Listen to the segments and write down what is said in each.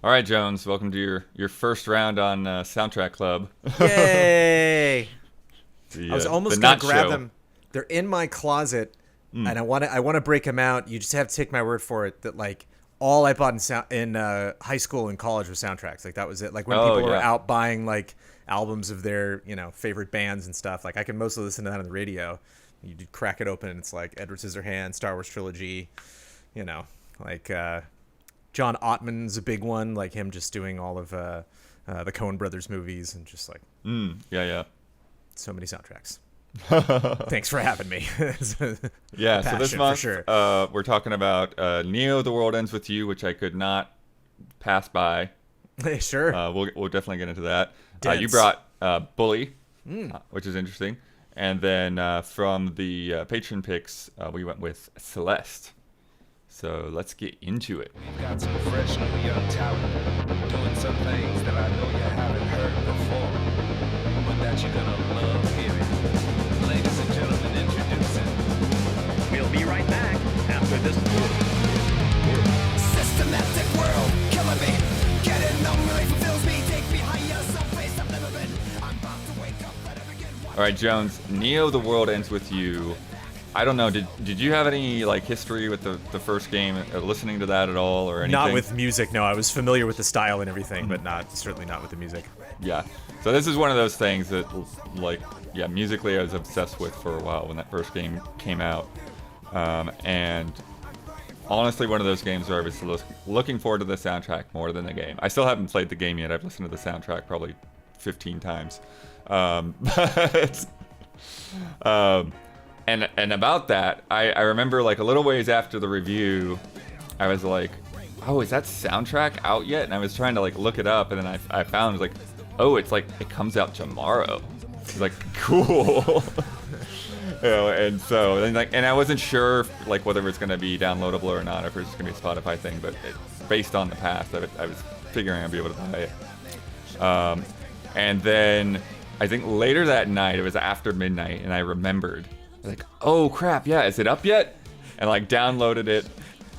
All right, Jones. Welcome to your first round on Soundtrack Club. Yay! I was The almost gonna not grab show. them. They're in my closet, and I want to break them out. You just have to take my word for it that like all I bought in high school and college was soundtracks. Like that was it. Like when Oh people were yeah. out buying like albums of their favorite bands and stuff. Like I can mostly listen to that on the radio. You crack it open and it's like Edward Scissorhands, Star Wars trilogy. You know, like John Ottman's a big one. Like him just doing all of the Coen Brothers movies and just like Yeah. so many soundtracks. Thanks for having me. It's a Yeah. So this passion, month, for sure. we're talking about Neo: The World Ends with You, which I could not pass by. Sure. We'll definitely get into that. You Dense. brought Bully, which is interesting, and then from the patron picks, we went with Celeste. So let's get into it. We've got some fresh new young talent doing some things that I know you haven't heard before, but that you're gonna love hearing. Ladies and gentlemen, introducing. We'll be right back after this. Systematic world killing me. Getting no relief fulfills me. Take me higher, someplace I've never been. I'm about to wake up, let it begin. All right, Jones. Neo: The World Ends with You. I don't know. Did you have any like history with the first game? Listening to that at all or anything? Not with music, no. I was familiar with the style and everything, but certainly not with the music. Yeah. So this is one of those things that, like, yeah, musically I was obsessed with for a while when that first game came out, and honestly, one of those games where I was looking forward to the soundtrack more than the game. I still haven't played the game yet. I've listened to the soundtrack probably 15 times, but. And about that, I remember like a little ways after the review, I was like, oh, is that soundtrack out yet? And I was trying to like look it up, and then I found like, oh, it's like it comes out tomorrow. It's like cool. And so and I wasn't sure like whether it's gonna be downloadable or not, if it's just gonna be a Spotify thing, but based on the past, I was figuring I'd be able to buy it. And then I think later that night, it was after midnight, and I remembered. Like, oh crap, yeah, is it up yet? And like downloaded it,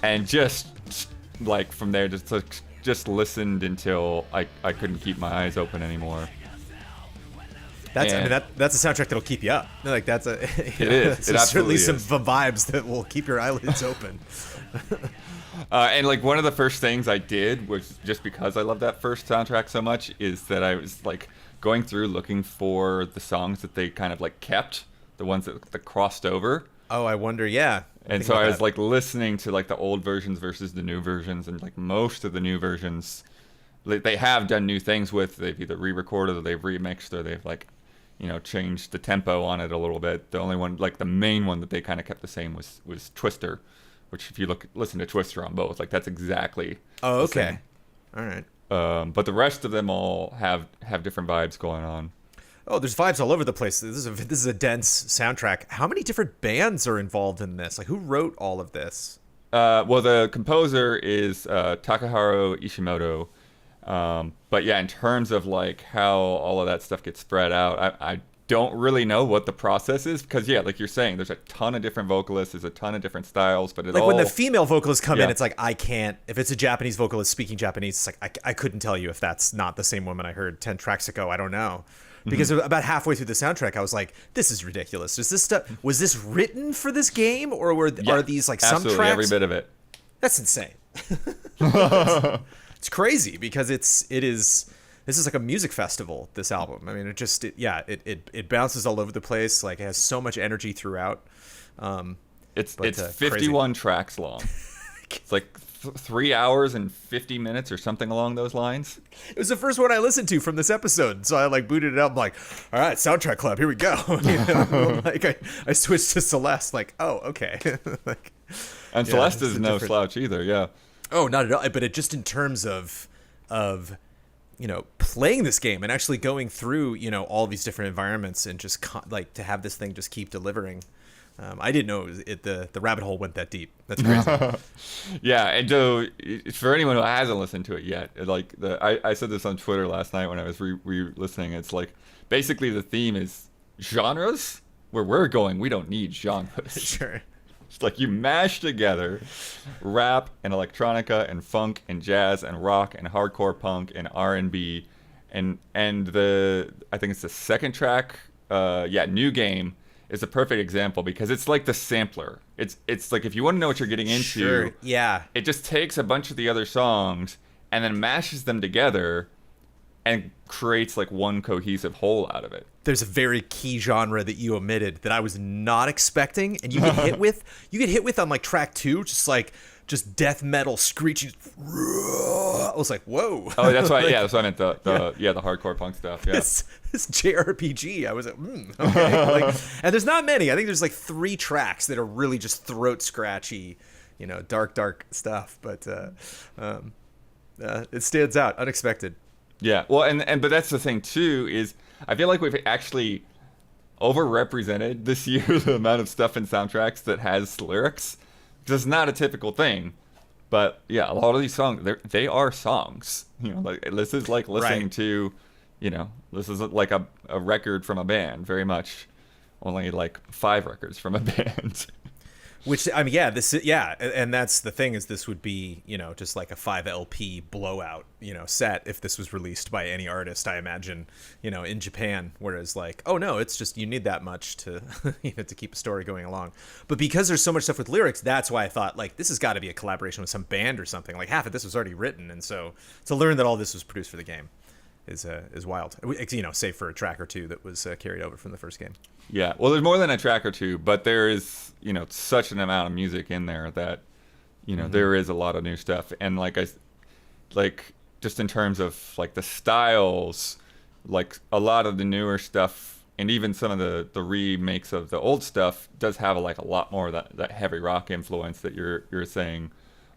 and just like from there, just listened until I couldn't keep my eyes open anymore. That's And- that's a soundtrack that'll keep you up. Like that's a It is. It certainly absolutely some is. vibes that will keep your eyelids open. And like one of the first things I did was just because I love that first soundtrack so much is that I was like going through looking for the songs that they kind of like kept, the ones that crossed over. Oh, I wonder. Yeah. And so I was like listening to like the old versions versus the new versions, and like most of the new versions, they have done new things with. They've either re-recorded or they've remixed or they've like, changed the tempo on it a little bit. The only one, like the main one that they kind of kept the same was Twister, which if you listen to Twister on both, like that's exactly. Oh, the okay. same. All right. But the rest of them all have different vibes going on. Oh, there's vibes all over the place. This is a dense soundtrack. How many different bands are involved in this? Like, who wrote all of this? Well, the composer is Takaharu Ishimoto. But yeah, in terms of like how all of that stuff gets spread out, I don't really know what the process is, because yeah, like you're saying, there's a ton of different vocalists, there's a ton of different styles, but Like all when the female vocalists come in, Yeah. it's like I can't. If it's a Japanese vocalist speaking Japanese, it's like I couldn't tell you if that's not the same woman I heard 10 tracks ago. I don't know. Because about halfway through the soundtrack, I was like, "This is ridiculous. Is this stuff? Was this written for this game, or Yeah, are these like some absolutely tracks?" every bit of it. That's insane. It's crazy because it is. This is like a music festival. This album. I mean, it bounces all over the place. Like it has so much energy throughout. It's But, 51 tracks long. It's like 3 hours and 50 minutes or something along those lines. It was the first one I listened to from this episode, so I like booted it up. I'm like, all right, soundtrack club, here we go. Like I switched to Celeste. Like, oh, okay. Like, And Yeah, Celeste it's is a no different- slouch either. Yeah. oh, not at all. But it just in terms of playing this game and actually going through all these different environments and just like to have this thing just keep delivering. I didn't know the rabbit hole went that deep. That's crazy. Yeah, and so for anyone who hasn't listened to it yet, like I said this on Twitter last night when I was re-listening. It's like basically the theme is genres. Where we're going, we don't need genres. Sure. It's like you mash together rap and electronica and funk and jazz and rock and hardcore punk and R&B and the I think it's the second track, New Game is a perfect example because it's like the sampler. It's like if you want to know what you're getting into, Sure. Yeah. it just takes a bunch of the other songs and then mashes them together and creates like one cohesive whole out of it. There's a very key genre that you omitted that I was not expecting, and you get hit with. You get hit with on like track 2, just death metal screeching. I was like, whoa. Oh, that's why. That's what I meant. The hardcore punk stuff. Yeah. This JRPG. I was like, okay. Like, and there's not many. I think there's like 3 tracks that are really just throat scratchy, dark stuff. But it stands out, unexpected. Yeah. Well, but that's the thing too is I feel like we've actually overrepresented this year the amount of stuff in soundtracks that has lyrics. Because it's not a typical thing. But yeah, a lot of these songs, they are songs. Like this is like listening to, this is like a record from a band, very much. Only like 5 records from a band. Which, I mean, and that's the thing is this would be, just like a 5 LP blowout, set if this was released by any artist, I imagine, in Japan. Whereas like, oh no, it's just you need that much to, to keep a story going along. But because there's so much stuff with lyrics, that's why I thought like this has got to be a collaboration with some band or something. Like half of this was already written, and so to learn that all this was produced for the game is wild. Save for a track or 2 that was carried over from the first game. Yeah, well, there's more than a track or 2, but there is, such an amount of music in there that, there is a lot of new stuff. And just in terms of like the styles, like a lot of the newer stuff, and even some of the remakes of the old stuff does have a lot more of that heavy rock influence that you're saying,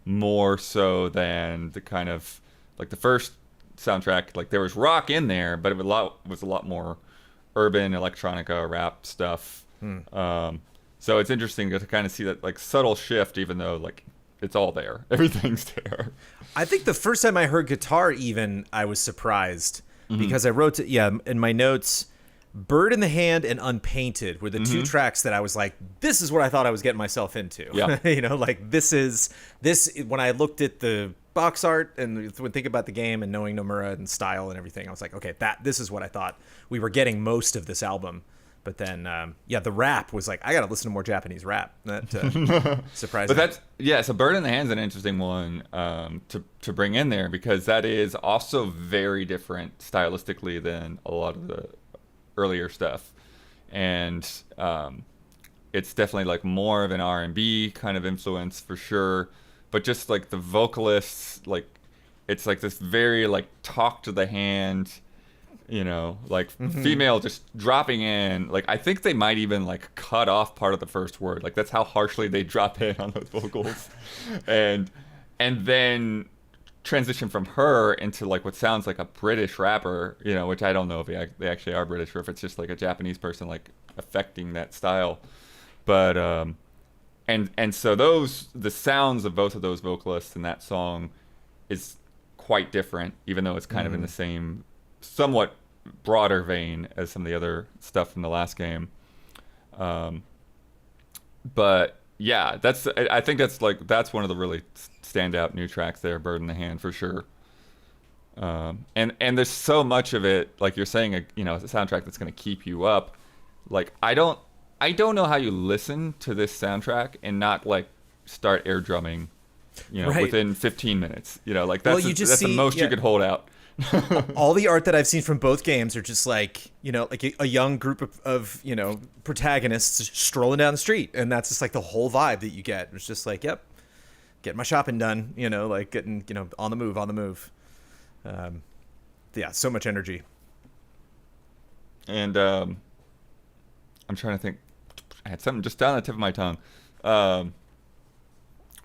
more so than the kind of like the first soundtrack. Like there was rock in there, but it was a lot more urban electronica rap stuff. So it's interesting to kind of see that like subtle shift, even though like it's all there, everything's there. I think the first time I heard guitar, even I was surprised because I wrote in my notes, Bird in the Hand and Unpainted were the 2 tracks that I was like, this is what I thought I was getting myself into. Yeah. Like this when I looked at the box art and when thinking about the game and knowing Nomura and style and everything, I was like, okay, this is what I thought we were getting most of this album. But then, the rap was like, I got to listen to more Japanese rap. That surprised me. But so Bird in the Hand's an interesting one to bring in there because that is also very different stylistically than a lot of the earlier stuff. And it's definitely like more of an R&B kind of influence for sure. But just like the vocalists, like it's like this very like talk to the hand, female just dropping in. Like I think they might even like cut off part of the first word. Like that's how harshly they drop in on those vocals, and then transition from her into like what sounds like a British rapper, which I don't know if they actually are British or if it's just like a Japanese person like affecting that style, but and so the sounds of both of those vocalists in that song is quite different, even though it's kind of in the same somewhat broader vein as some of the other stuff from the last game. But yeah, I think that's one of the really standout new tracks there, Bird in the Hand for sure. And there's so much of it, like you're saying, a soundtrack that's going to keep you up. Like I don't know how you listen to this soundtrack and not like start air drumming, right, within 15 minutes. Like that's the most you could hold out. All the art that I've seen from both games are just like, like a young group of protagonists strolling down the street, and that's just like the whole vibe that you get. It's just like, yep, getting my shopping done, like getting, on the move. So much energy. And I'm trying to think. I had something just down the tip of my tongue.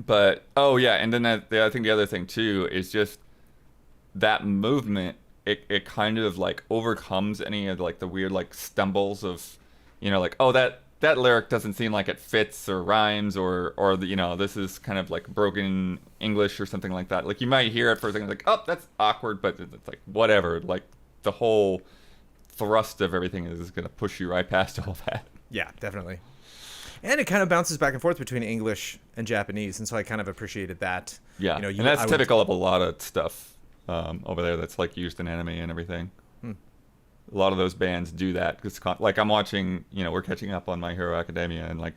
But and then I think the other thing too is just that movement. It kind of like overcomes any of like the weird like stumbles of, like, oh, that lyric doesn't seem like it fits or rhymes or this is kind of like broken English or something like that. Like you might hear it for a second like, oh, that's awkward, but it's like whatever. Like the whole thrust of everything is going to push you right past all that. Yeah, definitely. And it kind of bounces back and forth between English and Japanese, and so I kind of appreciated that. Yeah, and that's typical of a lot of stuff over there that's like used in anime and everything. A lot of those bands do that. Like I'm watching, we're catching up on My Hero Academia, and like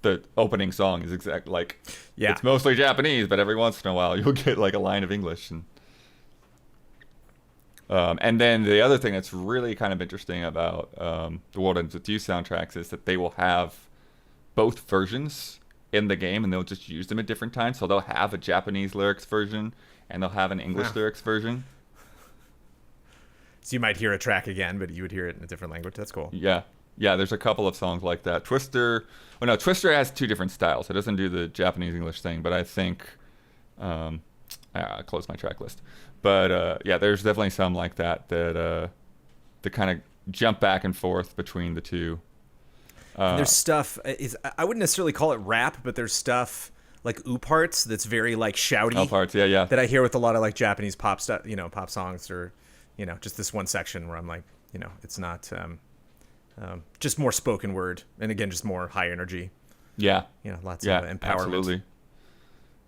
the opening song is it's mostly Japanese, but every once in a while you'll get like a line of English. And then the other thing that's really kind of interesting about the World Ends With You soundtracks is that they will have both versions in the game, and they'll just use them at different times. So they'll have a Japanese lyrics version, and they'll have an English lyrics version. So you might hear a track again, but you would hear it in a different language. That's cool. Yeah. There's a couple of songs like that. Twister has two different styles. It doesn't do the Japanese English thing, but I think I closed my track list. But there's definitely some like that kind of jump back and forth between the two. There's stuff I wouldn't necessarily call it rap, but there's stuff like parts that's very like shouty. Parts, yeah. That I hear with a lot of like Japanese pop stuff, pop songs, or just this one section where I'm like, it's not just more spoken word, and again, just more high energy. Yeah. Lots of empowerment. Absolutely.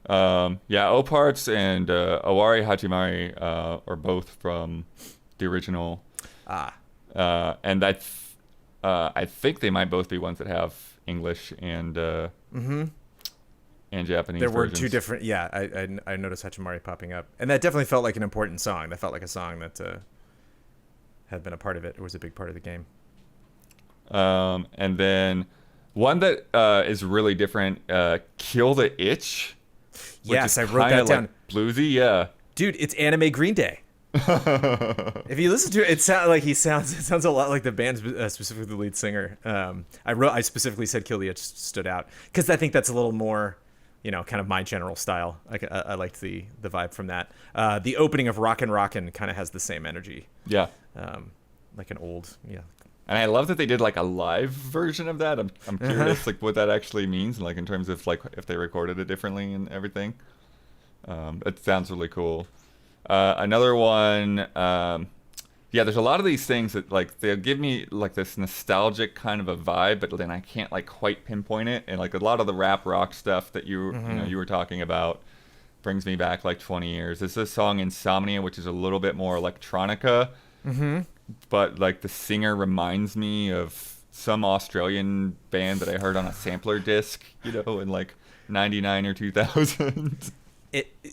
O-Parts and Owari Hachimari are both from the original. And I think they might both be ones that have English and Japanese There were versions. two different. Yeah, I noticed Hachimari popping up, and that definitely felt like an important song. That felt like a song that had been a part of it. It was a big part of the game. And then one that is really different, Kill the Itch. Yes, I wrote that down. Like bluesy, yeah. Dude, it's anime Green Day. If you listen to it, it sounds a lot like the band, specifically the lead singer. I specifically said "Kill the Itch" stood out because I think that's a little more, kind of my general style. I liked the vibe from that. The opening of "Rockin' Rockin'" kind of has the same energy. Yeah. Like an old, And I love that they did like a live version of that. I'm curious like what that actually means, like in terms of like if they recorded it differently and everything. It sounds really cool. Another one, there's a lot of these things that like they'll give me like this nostalgic kind of a vibe, but then I can't like quite pinpoint it. And like a lot of the rap rock stuff that you were talking about brings me back like 20 years. There's this song Insomnia, which is a little bit more electronica, but like the singer reminds me of some Australian band that I heard on a sampler disc, in like 99 or 2000.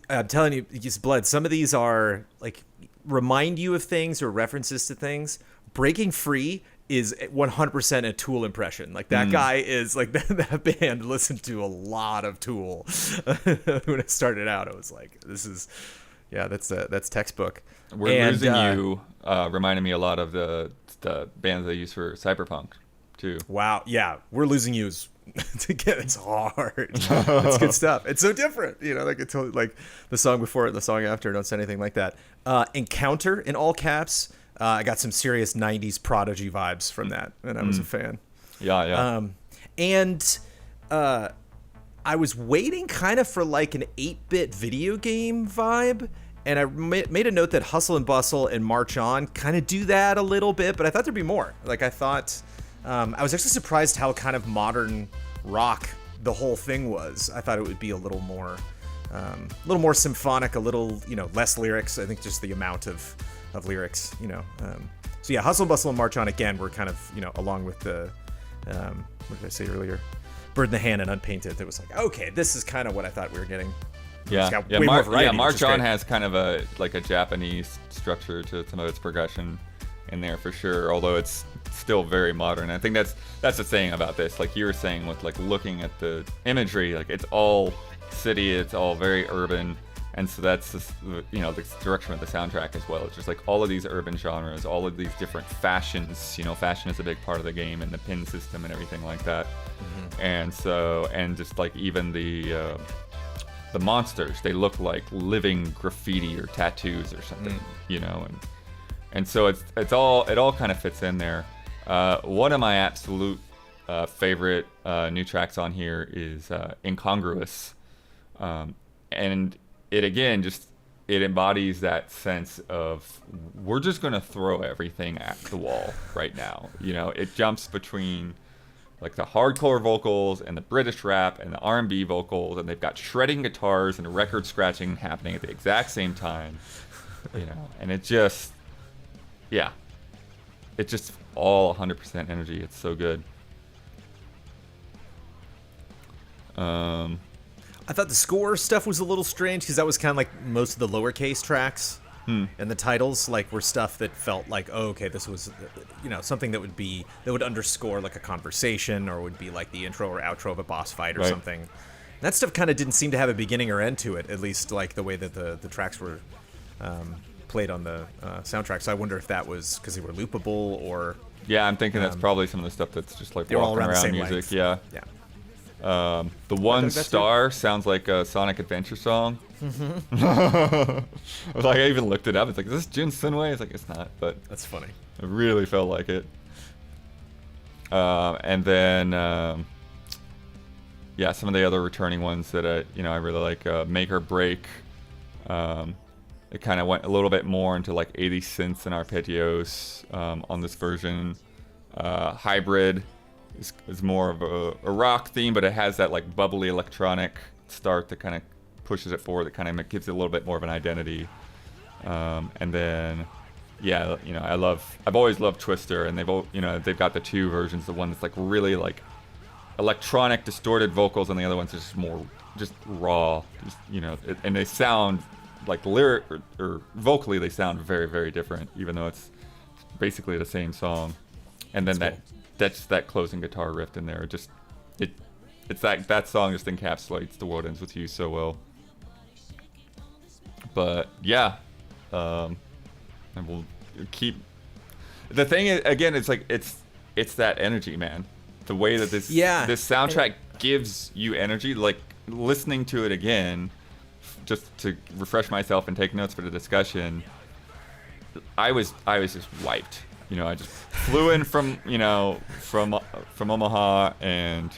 I'm telling you, just Blood. Some of these are like remind you of things or references to things. Breaking Free is 100% a Tool impression. Like that guy is like that band listened to a lot of Tool when it started out. I was like, this is, that's textbook. We're Losing You reminded me a lot of the bands they use for Cyberpunk too. Wow, yeah, We're Losing You is it's hard. It's good stuff. It's so different, like it's totally, like the song before it and the song after don't sound anything like that. Encounter in all caps. I got some serious 90s Prodigy vibes from that, and I was a fan. Yeah. And I was waiting kind of for like an 8-bit video game vibe, and I made a note that Hustle and Bustle and March On kind of do that a little bit, but I thought there'd be more. Like I thought, I was actually surprised how kind of modern rock the whole thing was. I thought it would be a little more symphonic, a little, less lyrics. I think just the amount of lyrics, So yeah, Hustle, Bustle, and March On again were kind of, along with the, what did I say earlier? Bird in the Hand and Unpainted. That was like, okay, this is kind of what I thought we were getting. March On has kind of a Japanese structure to some of its progression in there for sure, although it's still very modern. I think that's the thing about this, like you were saying, with like looking at the imagery, like it's all city, it's all very urban, and so that's the direction of the soundtrack as well. It's just like all of these urban genres, all of these different fashions. Fashion is a big part of the game, and the pin system and everything like that. And so, and just like even the monsters, they look like living graffiti or tattoos or something, and so it all kind of fits in there. One of my absolute favorite new tracks on here is Incongruous, and it again it embodies that sense of we're just gonna throw everything at the wall right now. It jumps between like the hardcore vocals and the British rap and the R&B vocals, and they've got shredding guitars and record scratching happening at the exact same time, you know, and it just, yeah, it's just all 100% energy. It's so good. I thought the score stuff was a little strange because that was kind of like most of the lowercase tracks. And the titles like were stuff that felt like, oh, okay, this was, you know, something that would underscore like a conversation, or would be like the intro or outro of a boss fight or something. And that stuff kind of didn't seem to have a beginning or end to it, at least like the way that the tracks were played on the soundtrack. So I wonder if that was because they were loopable, or Yeah, I'm thinking that's probably some of the stuff that's just like they're all walking around the same music. length. Yeah. Yeah. The One think that's Star sounds like a Sonic Adventure song. I was like, I even looked it up. It's like, is this Jun Sunway? It's like, it's not, but That's funny. it really felt like it. And then, yeah, some of the other returning ones that I really like. Make or Break. It kind of went a little bit more into like 80 synths and arpeggios on this version. Hybrid is more of a rock theme, but it has that like bubbly electronic start that kind of pushes it forward. That kind of gives it a little bit more of an identity. And then, yeah, you know, I've always loved Twister, and they've got the two versions. The one that's like really like electronic distorted vocals, and the other one's just more just raw. Just, you know, and they sound like lyric or vocally they sound very, very different, even though it's basically the same song. And then that's that closing guitar riff in there. Just it's that song just encapsulates The World Ends With You so well. But yeah, and we'll keep. The thing is, again, it's like it's that energy, man. The way that this soundtrack gives you energy, like listening to it again, just to refresh myself and take notes for the discussion. I was just wiped. You know, I just flew in from Omaha, and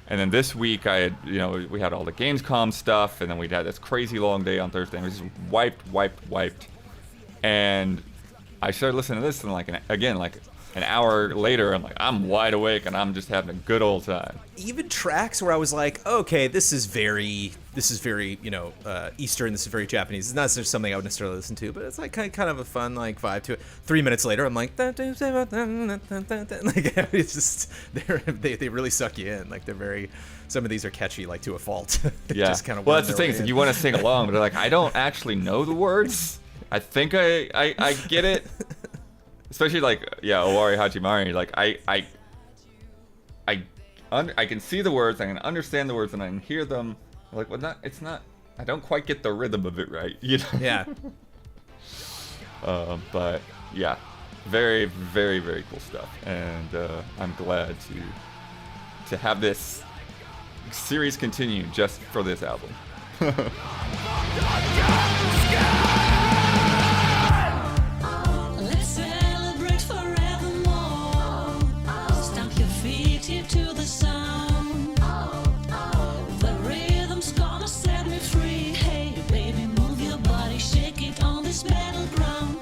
then this week we had all the Gamescom stuff, and then we had this crazy long day on Thursday, and we just wiped, and I started listening to this, and like an hour later, I'm wide awake, and I'm just having a good old time. Even tracks where I was like, okay, this is very Eastern, this is very Japanese. It's not necessarily something I would necessarily listen to, but it's like kind of a fun like vibe to it. 3 minutes later, I'm like, like it's just they really suck you in. Like some of these are catchy like to a fault. Yeah. Just kind of well, that's the thing. Is you want to sing along, but like I don't actually know the words. I think I get it. Especially like Owari Hajimari, like I can see the words, I can understand the words, and I can hear them. Like, well, it's not. I don't quite get the rhythm of it right, you know. Yeah. But yeah, very, very, very cool stuff, and I'm glad to have this series continue just for this album. Let's celebrate forevermore. Stamp your feet into the sound. The rhythm's gonna set me free. Hey, baby, move your body, shake it on this battleground.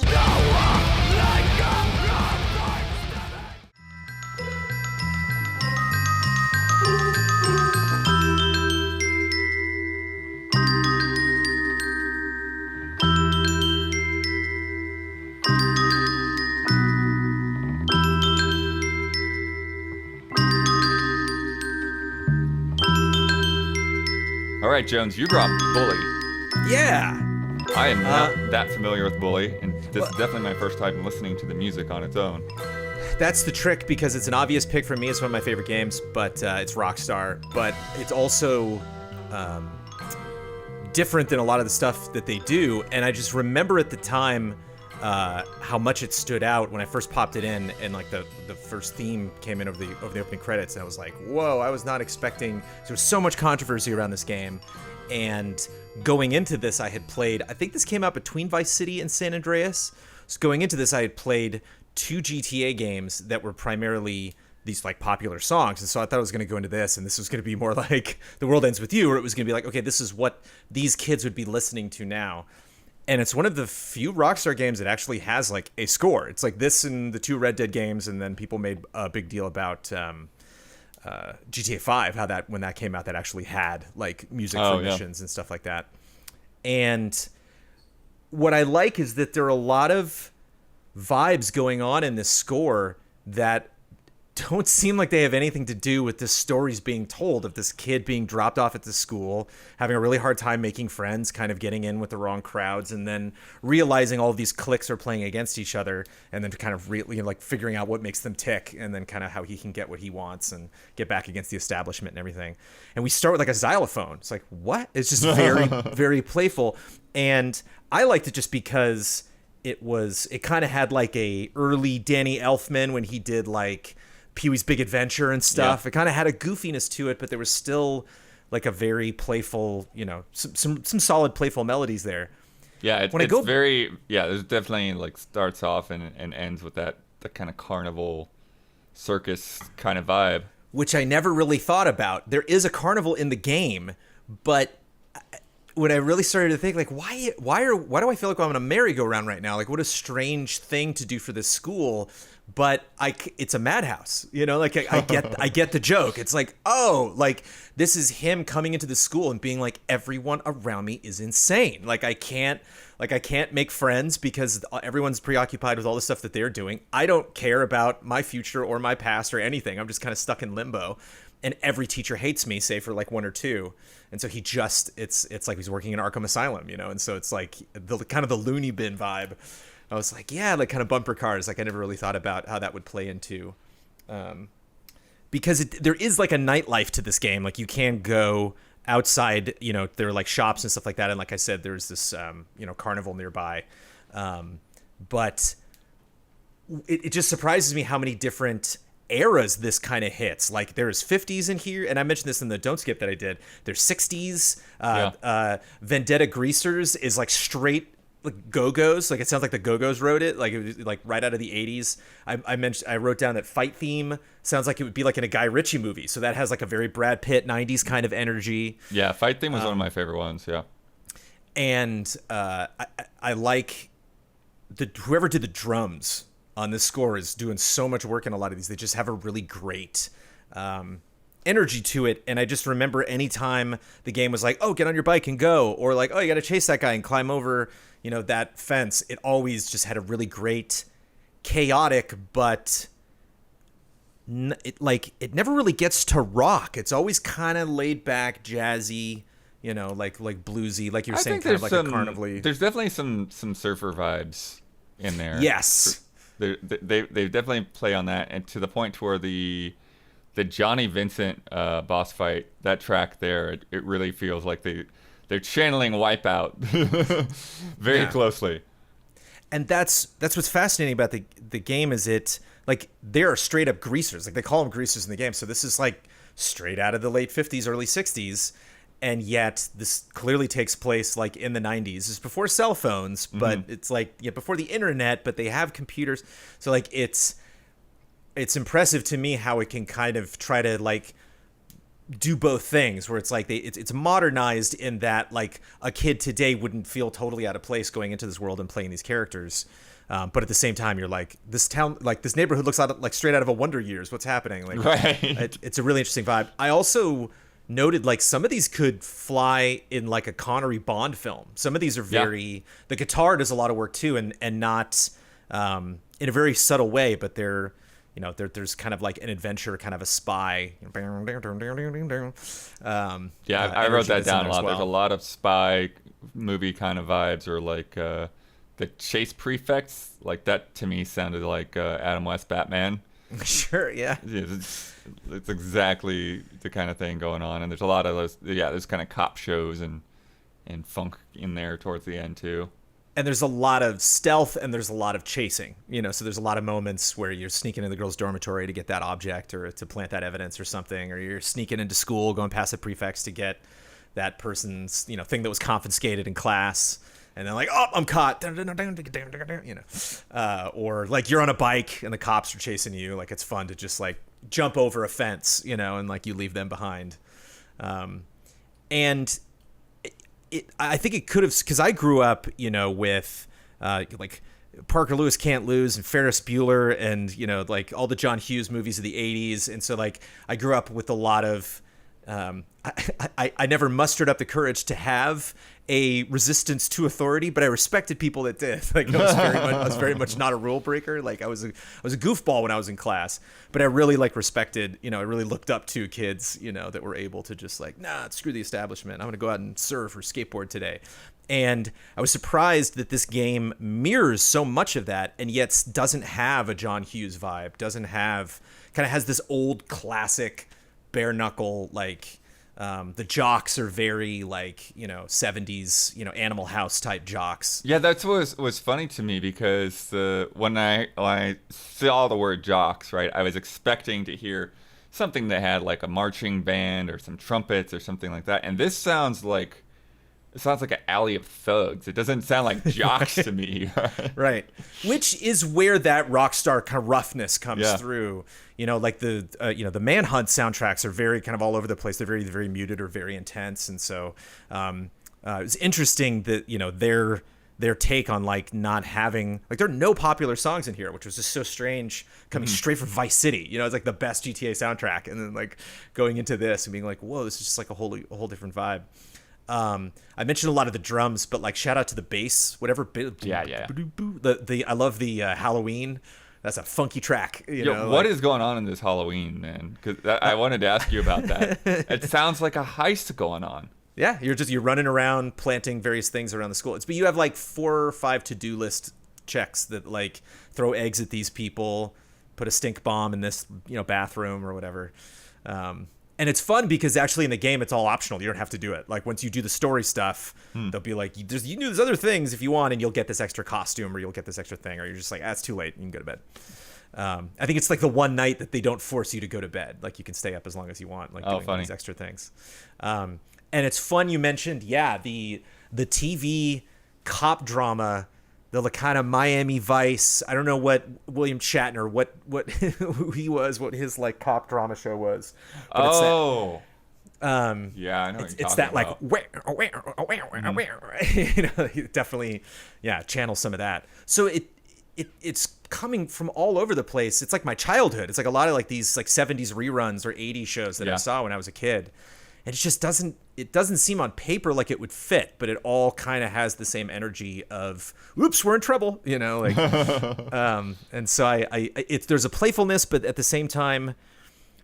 All right, Jones, you brought Bully. Yeah. I am not that familiar with Bully, and this is definitely my first time listening to the music on its own. That's the trick, because it's an obvious pick for me. It's one of my favorite games, but it's Rockstar. But it's also different than a lot of the stuff that they do. And I just remember at the time how much it stood out when I first popped it in, and like the first theme came in over the opening credits, and I was like, whoa, I was not expecting. There was so much controversy around this game, and going into this, I had played. I think this came out between Vice City and San Andreas. So going into this, I had played 2 GTA games that were primarily these like popular songs, and so I thought I was going to go into this, and this was going to be more like The World Ends With You, or it was going to be like, okay, this is what these kids would be listening to now. And it's one of the few Rockstar games that actually has like a score. It's like this and the 2 Red Dead games, and then people made a big deal about GTA 5, how that when that came out, that actually had like music for missions and stuff like that. And what I like is that there are a lot of vibes going on in this score that don't seem like they have anything to do with the stories being told of this kid being dropped off at the school, having a really hard time making friends, kind of getting in with the wrong crowds, and then realizing all of these cliques are playing against each other, and then kind of really like figuring out what makes them tick, and then kind of how he can get what he wants and get back against the establishment and everything. And we start with like a xylophone. It's like, what? It's just very, very playful. And I liked it just because it kind of had like a early Danny Elfman when he did like Pee-wee's Big Adventure and stuff. Yeah. It kind of had a goofiness to it, but there was still like a very playful, some solid playful melodies there. Yeah, it's very, there's definitely like starts off and ends with that kind of carnival circus kind of vibe. Which I never really thought about. There is a carnival in the game, but when I really started to think, like, why do I feel like I'm on a merry-go-round right now? Like, what a strange thing to do for this school. But it's a madhouse, like I get the joke. It's like, oh, like this is him coming into the school and being like, everyone around me is insane. Like I can't make friends because everyone's preoccupied with all the stuff that they're doing. I don't care about my future or my past or anything. I'm just kind of stuck in limbo. And every teacher hates me, save for like 1 or 2. And so it's like he's working in Arkham Asylum, and so it's like the kind of the loony bin vibe. I was like, yeah, like kind of bumper cars. Like I never really thought about how that would play into, because there is like a nightlife to this game. Like you can go outside, there are like shops and stuff like that. And like I said, there's this, carnival nearby. But it just surprises me how many different eras this kind of hits. Like there's 50s in here, and I mentioned this in the Don't Skip that I did. There's 60s. Vendetta Greasers is like straight like Go-Go's, like it sounds like the Go-Go's wrote it, like it was like right out of the 80s. I wrote down that Fight Theme sounds like it would be like in a Guy Ritchie movie, so that has like a very Brad Pitt 90s kind of energy. Yeah, Fight Theme was one of my favorite ones. Yeah, and I like whoever did the drums on this score is doing so much work in a lot of these. They just have a really great energy to it. And I just remember anytime the game was like, oh, get on your bike and go, or like, oh, you got to chase that guy and climb over that fence, it always just had a really great chaotic, but it never really gets to rock. It's always kind of laid back, jazzy, like bluesy, like you were saying, kind of like a carnival-y. There's definitely some surfer vibes in there. Yes. They definitely play on that, and to the point to where the Johnny Vincent boss fight, that track there, it really feels like they're channeling Wipeout very closely. And that's what's fascinating about the game is it like they're straight up greasers. Like they call them greasers in the game. So this is like straight out of the late 50s, early 60s. And yet this clearly takes place like in the 90s. It's before cell phones, but it's like before the internet, but they have computers. So like it's impressive to me how it can kind of try to like do both things, where it's like it's modernized in that like a kid today wouldn't feel totally out of place going into this world and playing these characters. But at the same time, you're like, this town, like this neighborhood looks like straight out of a Wonder Years. What's happening? Like, right. It's a really interesting vibe. I also noted like some of these could fly in like a Connery Bond film. Some of these are very, the guitar does a lot of work too, and not in a very subtle way, but they're, there's kind of like an adventure, kind of a spy. I wrote that down a lot. Well. There's a lot of spy movie kind of vibes, or like the chase prefects. Like that to me sounded like Adam West Batman. Sure, yeah. It's exactly the kind of thing going on, and there's a lot of those. Yeah, there's kind of cop shows and funk in there towards the end too. And there's a lot of stealth, and there's a lot of chasing. So there's a lot of moments where you're sneaking into the girls' dormitory to get that object or to plant that evidence or something, or you're sneaking into school, going past the prefects to get that person's thing that was confiscated in class. And then like, oh, I'm caught, or like you're on a bike and the cops are chasing you. Like it's fun to just like jump over a fence, and like you leave them behind. And I think it could have, because I grew up, with like Parker Lewis Can't Lose and Ferris Bueller and, like all the John Hughes movies of the 80s. And so like I grew up with a lot of, I never mustered up the courage to have a resistance to authority, but I respected people that did. Like I was very much not a rule breaker. Like I was a goofball when I was in class, but I really like respected, I really looked up to kids, that were able to just like, nah, screw the establishment. I'm going to go out and surf or skateboard today. And I was surprised that this game mirrors so much of that and yet doesn't have a John Hughes vibe, kind of has this old classic bare knuckle, like, the jocks are very like 70s Animal House type jocks. Yeah, that's what was funny to me, because when I saw the word jocks, right, I was expecting to hear something that had like a marching band or some trumpets or something like that, and this sounds like an alley of thugs. It doesn't sound like jocks to me. Right. Which is where that rock star kind of roughness comes through. Like the Manhunt soundtracks are very kind of all over the place. They're very, very muted or very intense. And so it's interesting that, their take on like not having, like, there are no popular songs in here, which was just so strange coming straight from Vice City. It's like the best GTA soundtrack. And then like going into this and being like, whoa, this is just like a whole different vibe. I mentioned a lot of the drums, but like shout out to the bass, whatever. Yeah. I love the Halloween. That's a funky track. What is going on in this Halloween, man? Because I wanted to ask you about that. It sounds like a heist going on. Yeah, you're running around planting various things around the school. But you have like 4 or 5 to-do list checks that like throw eggs at these people, put a stink bomb in this bathroom or whatever. And it's fun because actually in the game, it's all optional. You don't have to do it. Like once you do the story stuff, they'll be like, you can do these other things if you want, and you'll get this extra costume or you'll get this extra thing, or you're just like, it's too late. You can go to bed. I think it's like the one night that they don't force you to go to bed. Like you can stay up as long as you want, like doing all these extra things. And it's fun. You mentioned, the TV cop drama, the kind of Miami Vice. I don't know what William Shatner, who he was, what his like cop drama show was. But yeah, I know. It's that about. Like definitely, channel some of that. So it's coming from all over the place. It's like my childhood. It's like a lot of like these like 70s reruns or 80s shows that I saw when I was a kid. And it just doesn't seem on paper like it would fit, but it all kind of has the same energy of, oops, we're in trouble, like, and so there's a playfulness, but at the same time,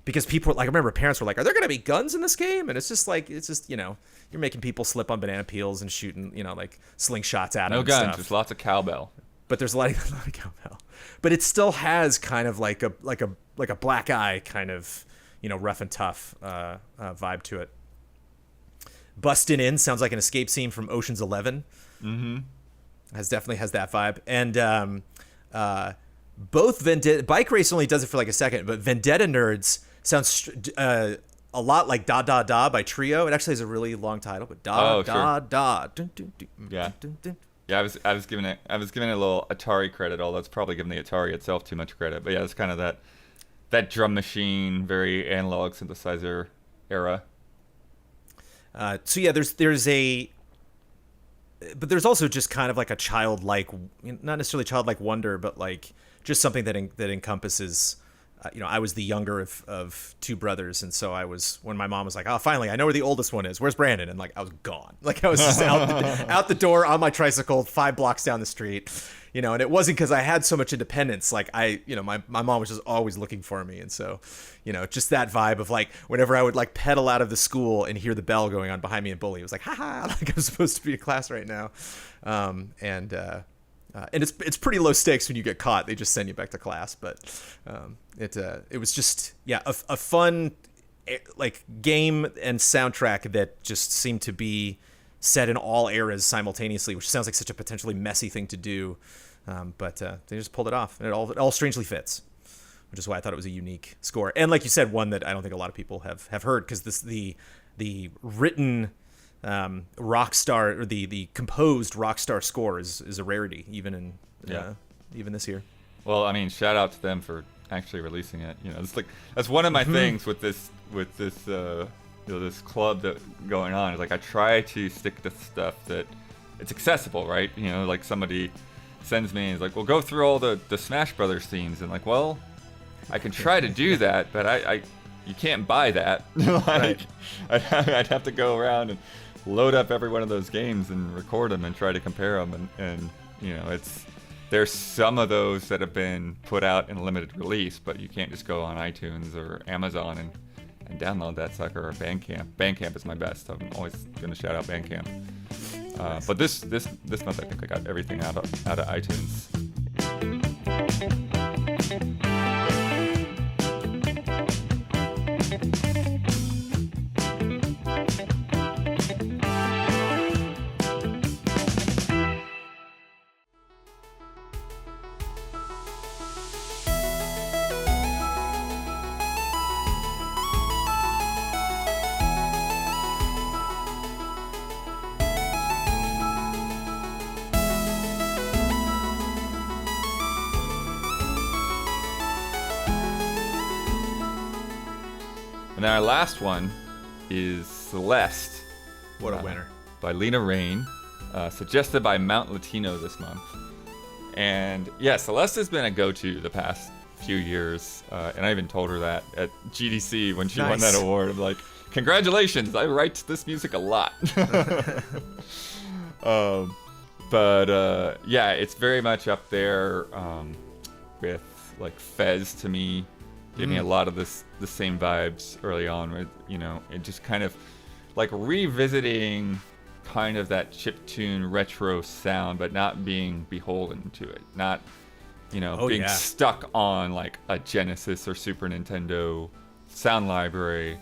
because people, like, I remember parents were like, are there going to be guns in this game? And it's just you're making people slip on banana peels and shooting, like slingshots at them. No and guns, stuff. just lots of cowbell. But there's a lot of cowbell, but it still has kind of like a Black Eye kind of, rough and tough vibe to it. Bustin' In sounds like an escape scene from Ocean's 11. Mm-hmm. Definitely has that vibe. And both Vendetta, Bike Race only does it for like a second, but Vendetta Nerds sounds a lot like Da Da Da by Trio. It actually has a really long title, but Da Da Da. Yeah. Yeah, I was giving it a little Atari credit, although it's probably giving the Atari itself too much credit. But yeah, it's kind of that drum machine, very analog synthesizer era. So yeah, there's but there's also just kind of like a childlike, not necessarily childlike wonder, but like just something that encompasses. I was the younger of 2 brothers, and so when my mom was like, "Oh, finally, I know where the oldest one is. Where's Brandon?" And like I was gone. Like I was just out the door on my tricycle, 5 blocks down the street. And it wasn't because I had so much independence. Like my mom was just always looking for me. And so, just that vibe of like, whenever I would like pedal out of the school and hear the bell going on behind me in Bully, it was like, haha, like I'm supposed to be in class right now. And it's pretty low stakes when you get caught. They just send you back to class. But it was just, a fun like game and soundtrack that just seemed to be set in all eras simultaneously, which sounds like such a potentially messy thing to do. But they just pulled it off, and it all strangely fits, which is why I thought it was a unique score. And like you said, one that I don't think a lot of people have heard, because the written rock star, or the composed rock star score is a rarity, even even this year. Well, I mean, shout out to them for actually releasing it. It's like that's one of my things with this this club that going on. It's like I try to stick to stuff that it's accessible, right? Like somebody sends me and is like, well, go through all the Smash Brothers themes, and like, well, I can try to do that, but you can't buy that. Like, Right. I'd have to go around and load up every one of those games and record them and try to compare them, and there's some of those that have been put out in limited release, but you can't just go on iTunes or Amazon and download that sucker, or Bandcamp. Bandcamp is my best. I'm always gonna shout out Bandcamp. But this month I think I got everything out of iTunes. And then our last one is Celeste. What a winner. By Lena Rain, suggested by Mount Latino this month. And yeah, Celeste has been a go-to the past few years, and I even told her that at GDC when she won Nice. that award. I'm like, congratulations, I write this music a lot. But yeah, it's very much up there with like Fez to me. Gave me a lot of the same vibes early on, with it just kind of like revisiting kind of that chiptune retro sound, but not being beholden to it, not being stuck on like a Genesis or Super Nintendo sound library.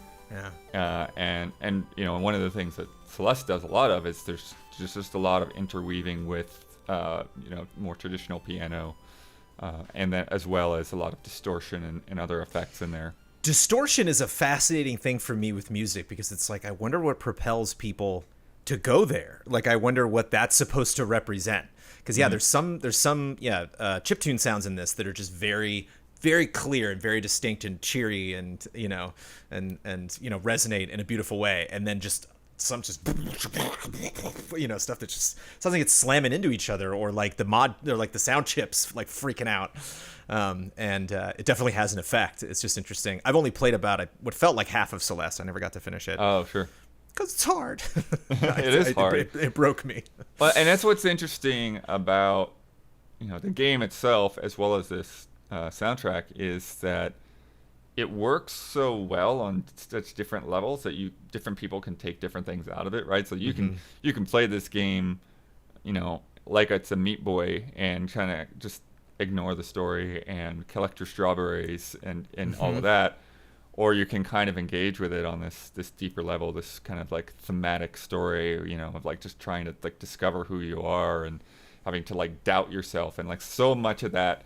Yeah. And one of the things that Celeste does a lot of is there's just a lot of interweaving with more traditional piano. And then as well as a lot of distortion and other effects in there. Distortion is a fascinating thing for me with music, because it's like, I wonder what propels people to go there. Like, I wonder what that's supposed to represent. Because there's some chiptune sounds in this that are just very, very clear and very distinct and cheery and resonate in a beautiful way. And then just some stuff that just sounds like it's slamming into each other, or like the sound chips like freaking out. It definitely has an effect. It's just interesting. I've only played about what felt like half of Celeste. I never got to finish it. Oh, sure. Because it's hard. It is hard. It broke me. Well, and that's what's interesting about the game itself, as well as this soundtrack, is that it works so well on such different levels that different people can take different things out of it, right? So you can play this game, like it's a Meat Boy, and kind of just ignore the story and collect your strawberries and all of that, or you can kind of engage with it on this deeper level, this kind of like thematic story, of like just trying to like discover who you are and having to like doubt yourself, and like so much of that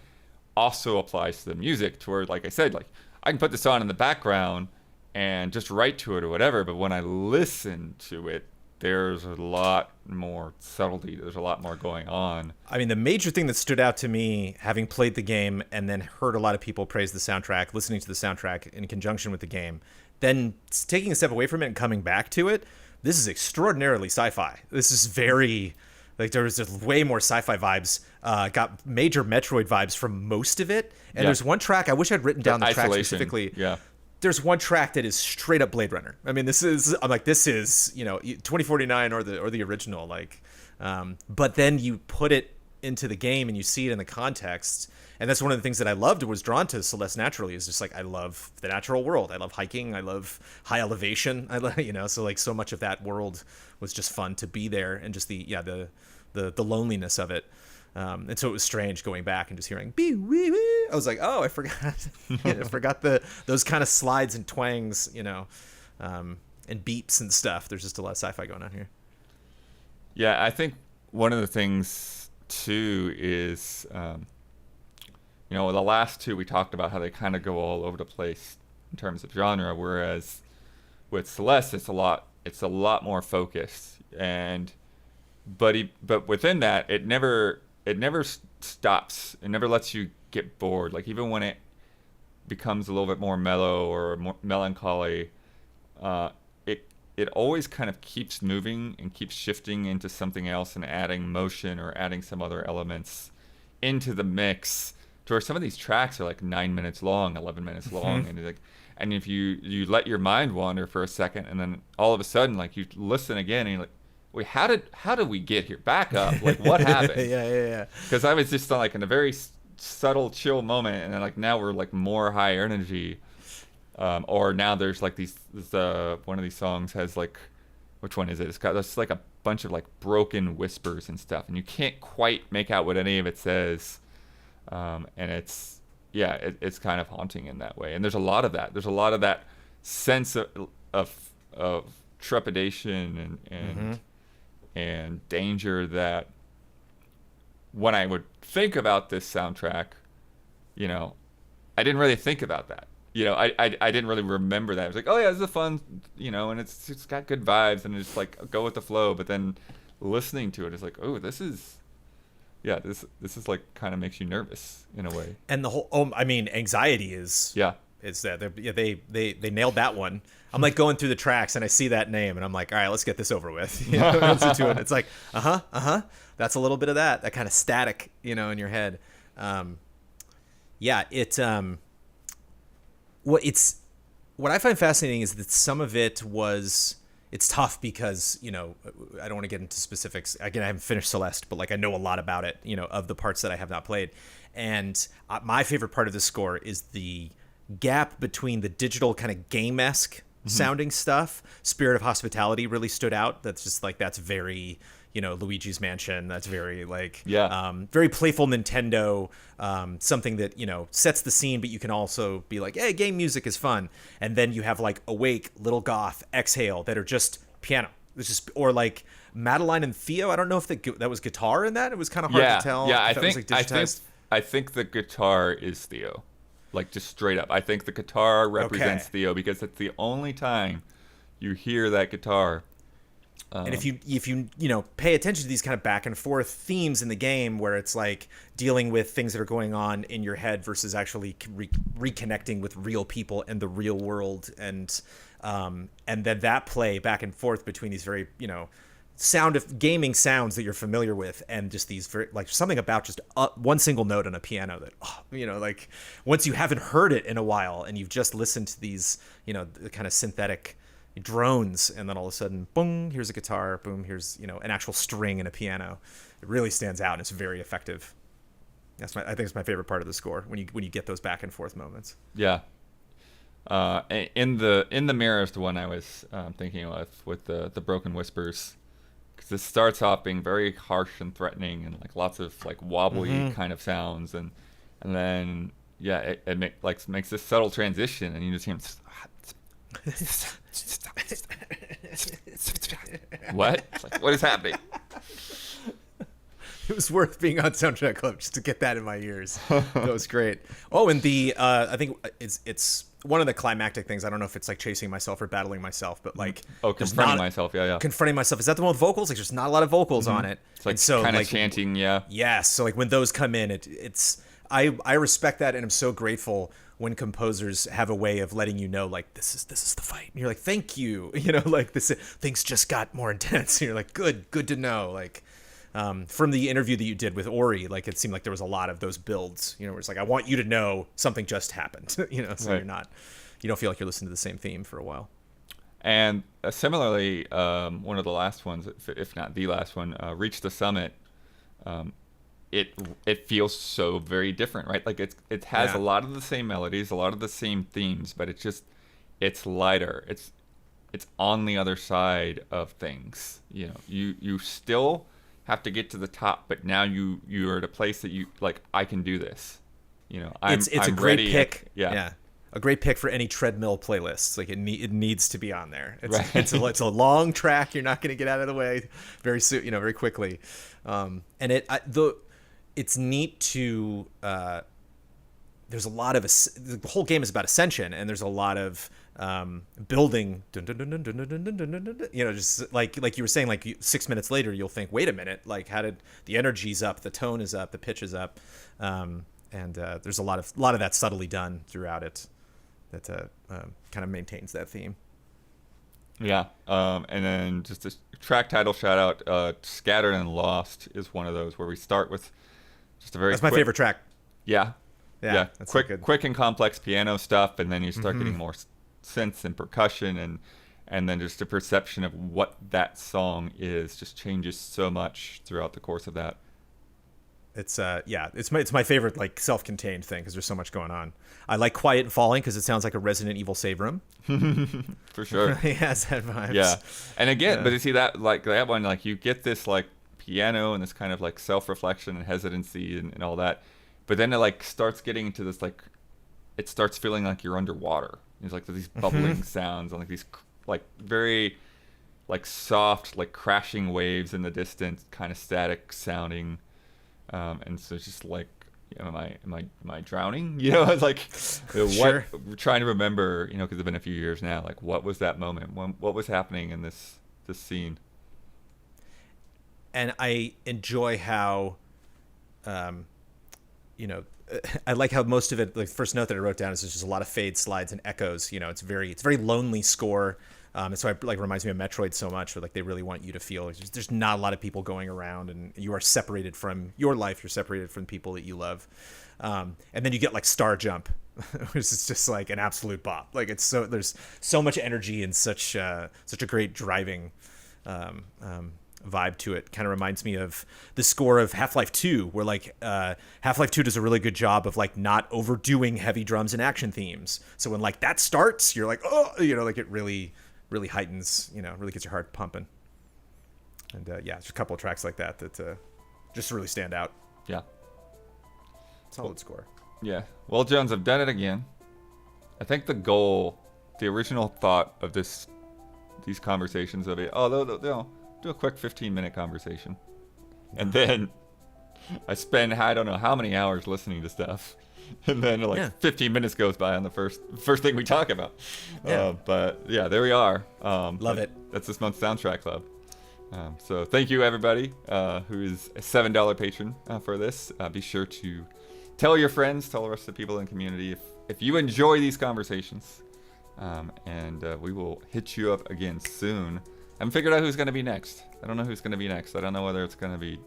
also applies to the music, to where, like I said, like I can put this on in the background and just write to it or whatever, but when I listen to it, there's a lot more subtlety. There's a lot more going on. I mean, the major thing that stood out to me, having played the game and then heard a lot of people praise the soundtrack, listening to the soundtrack in conjunction with the game, then taking a step away from it and coming back to it, this is extraordinarily sci-fi. This is very... like, there's just way more sci-fi vibes. Got major Metroid vibes from most of it. And there's one track, I wish I'd written down the track specifically. Yeah. There's one track that is straight up Blade Runner. I mean, this is 2049 or the original. Like, but then you put it into the game and you see it in the context. And that's one of the things that I loved, was drawn to Celeste naturally, is just like, I love the natural world. I love hiking. I love high elevation. I love, so like so much of that world was just fun to be there, and just the loneliness of it. And so it was strange going back and just hearing "bee wee wee." I was like, oh, I forgot. I forgot those kind of slides and twangs, and beeps and stuff. There's just a lot of sci-fi going on here. Yeah, I think one of the things too is, the last two we talked about how they kind of go all over the place in terms of genre, whereas with Celeste it's a lot more focused, but within that it never stops. It never lets you get bored. Like, even when it becomes a little bit more mellow or more melancholy, it it always kind of keeps moving and keeps shifting into something else and adding motion or adding some other elements into the mix, to where some of these tracks are like 9 minutes long, 11 minutes long, and like, and if you let your mind wander for a second, and then all of a sudden, like, you listen again, and you're like, wait, how did we get here? Back up, like, what happened? Yeah. Because I was just like in a very subtle, chill moment, and then like now we're like more high energy, or now there's like one of these songs has like, which one is it? It's got just like a bunch of like broken whispers and stuff, and you can't quite make out what any of it says, and it's kind of haunting in that way. And there's a lot of that. There's a lot of that sense of trepidation and danger that when I would think about this soundtrack, you know, I didn't really think about that. You know, I didn't really remember that. I was like, oh yeah, this is a fun, you know, and it's got good vibes, and it's like go with the flow. But then listening to it is like, oh, this is like kind of makes you nervous in a way. And the whole, anxiety is that they nailed that one. I'm like going through the tracks and I see that name and I'm like, all right, let's get this over with. You know, it's like, that's a little bit of that kind of static, you know, in your head. What I find fascinating is that some of it it's tough because, you know, I don't want to get into specifics. Again, I haven't finished Celeste, but like I know a lot about it, you know, of the parts that I have not played. And my favorite part of the score is the gap between the digital kind of game-esque sounding stuff. Spirit of Hospitality really stood out. That's just like, that's very, you know, Luigi's Mansion. That's very like, very playful Nintendo, something that, you know, sets the scene, but you can also be like, hey, game music is fun. And then you have like Awake, Little Goth, Exhale that are just piano. It's just, or like Madeline and Theo. I don't know if that was guitar in that. It was kind of hard to tell. Yeah, I think the guitar is Theo. Like, just straight up. I think the guitar represents Theo, because it's the only time you hear that guitar. And if you know, pay attention to these kind of back and forth themes in the game, where it's like dealing with things that are going on in your head versus actually reconnecting with real people and the real world, and then that play back and forth between these very, you know, gaming sounds that you're familiar with, and just these very, like, something about just one single note on a piano that, you know, like once you haven't heard it in a while and you've just listened to these, you know, the kind of synthetic drones, and then all of a sudden, boom, here's a guitar, boom, here's, you know, an actual string and a piano. It really stands out, and it's very effective. I think it's my favorite part of the score, when you get those back and forth moments. Yeah. In the mirror is the one I was thinking of, with the broken whispers, because it starts off being very harsh and threatening, and like lots of like wobbly kind of sounds, and then it makes this subtle transition, and you just hear what? Like, what is happening? It was worth being on Soundtrack Club just to get that in my ears. That was great. Oh, and I think it's one of the climactic things. I don't know if it's like chasing myself or battling myself, but like confronting myself. Confronting myself. Is that the one with vocals? Like, there's not a lot of vocals on it. It's like, so kind of chanting. Yes. So like when those come in, it's I respect that, and I'm so grateful when composers have a way of letting you know, like, this is the fight. And you're like, thank you. You know, like, things just got more intense. And you're like, good to know. Like, from the interview that you did with Ori, like, it seemed like there was a lot of those builds, you know, where it's like, I want you to know something just happened, you know, so you don't feel like you're listening to the same theme for a while. And similarly, one of the last ones, if not the last one, Reach the Summit, it feels so very different, right? Like, it has a lot of the same melodies, a lot of the same themes, but it's lighter. It's on the other side of things. You know, you still have to get to the top, but now you're at a place that you like, I can do this. You know, it's a great ready. pick. A great pick for any treadmill playlists. Like, it needs to be on there. It's a long track. You're not going to get out of the way very soon, you know, very quickly. And it's neat to there's a lot of the whole game is about ascension, and there's a lot of building, you know, just like you were saying, like 6 minutes later you'll think, wait a minute, like, how did the energy's up, the tone is up, the pitch is up, and there's a lot of that subtly done throughout it that kind of maintains that theme. Yeah. And then just a track title shout out, Scattered and Lost is one of those where we start with just a very That's my quick- favorite track. Yeah. Yeah, that's so good. quick and complex piano stuff, and then you start getting more synths and percussion, and then just the perception of what that song is just changes so much throughout the course of that. It's it's my favorite like self-contained thing because there's so much going on. I like Quiet and Falling because it sounds like a Resident Evil save room. For sure. It has that vibes. Yeah. And again, Yeah. but you see that like that one, like you get this like piano and this kind of like self-reflection and hesitancy and all that, but then it like starts getting into this like it starts feeling like you're underwater. There's like these bubbling sounds and like these like very like soft like crashing waves in the distance, kind of static sounding, and so it's just like, you know, am I drowning? You know, it's like Sure. what we're trying to remember, you know, because it's been a few years now. Like, what was that moment? What was happening in this scene? And I enjoy how, you know, I like how most of it. The first note that I wrote down is there's just a lot of fades, slides, and echoes. You know, it's very lonely score. And so it like reminds me of Metroid so much, where like they really want you to feel there's not a lot of people going around, and you are separated from your life. You're separated from people that you love. And then you get like Star Jump, which is just like an absolute bop. Like there's so much energy and such a great driving vibe to it. Kind of reminds me of the score of Half-Life 2, where like Half-Life 2 does a really good job of like not overdoing heavy drums and action themes. So when like that starts, you're like, oh, you know, like it really heightens, you know, really gets your heart pumping. And yeah, there's a couple of tracks like that just really stand out. Yeah. Solid score. Yeah. Well, Jones, I've done it again. I think the original thought of these conversations of it, they'll do a quick 15-minute conversation. And then I spend, I don't know how many hours listening to stuff. And then like 15 minutes goes by on the first thing we talk about. Yeah. But yeah, there we are. Love it. That's this month's Soundtrack Club. So thank you, everybody who is a $7 patron for this. Be sure to tell your friends, tell the rest of the people in the community if you enjoy these conversations. And we will hit you up again soon. I haven't figured out who's going to be next. I don't know who's going to be next. I don't know whether it's going to be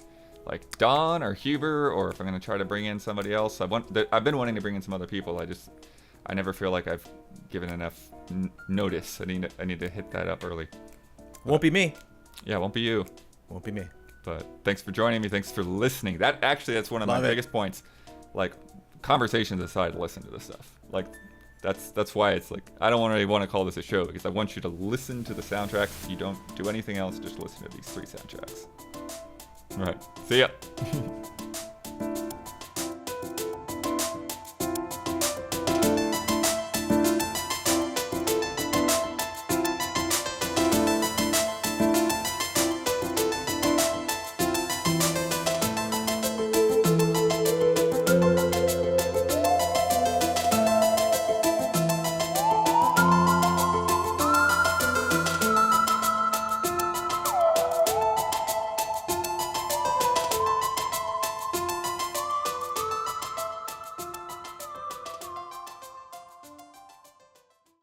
like Don or Huber, or if I'm going to try to bring in somebody else. I've been wanting to bring in some other people. I never feel like I've given enough notice. I need to hit that up early. Won't be me. Yeah, it won't be you. Won't be me. But thanks for joining me. Thanks for listening. That's one of my biggest points. Like, conversations aside, listen to this stuff. Like, that's why it's like, I don't really want to call this a show, because I want you to listen to the soundtracks. If you don't do anything else, just listen to these 3 soundtracks. All right. See ya.